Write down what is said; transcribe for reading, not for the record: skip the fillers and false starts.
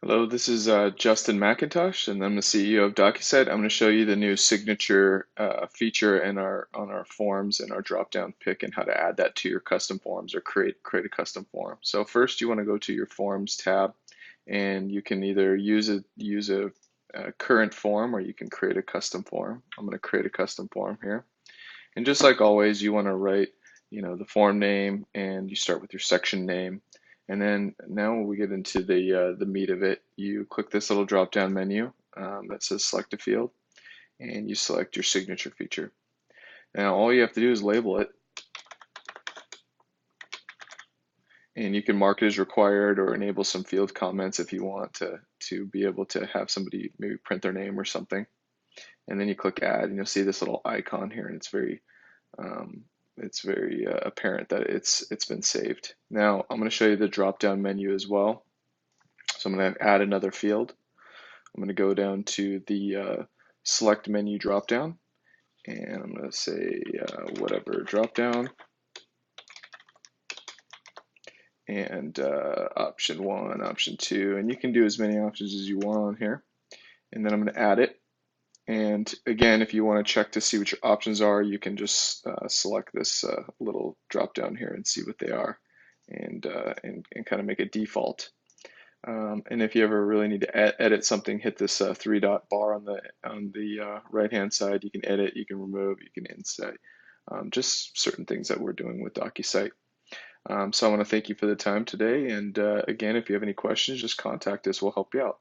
Hello, this is Justin McIntosh, and I'm the CEO of DocuSite. I'm going to show you the new signature feature in our on our forms and our drop-down pick, and how to add that to your custom forms or create a custom form. So first, you want to go to your Forms tab, and you can either use a current form, or you can create a custom form. I'm going to create a custom form here, and just like always, you want to write, the form name, and you start with your section name. And then now when we get into the meat of it, you click this little drop down menu that says select a field, and you select your signature feature. Now all you have to do is label it, and you can mark it as required or enable some field comments if you want to be able to have somebody maybe print their name or something. And then you click add, and you'll see this little icon here, and um, it's very apparent that it's been saved. Now I'm going to show you the drop down menu as well. So I'm going to add another field. I'm going to go down to the select menu drop down, and I'm going to say whatever drop down, and option 1, option 2, and you can do as many options as you want on here. And then I'm going to add it. And again, if you want to check to see what your options are, you can just select this little drop down here and see what they are, and kind of make a default. And if you ever really need to edit something, hit this three dot bar on the right hand side. You can edit, you can remove, you can insert, just certain things that we're doing with DocuSite. So I want to thank you for the time today. And again, if you have any questions, just contact us. We'll help you out.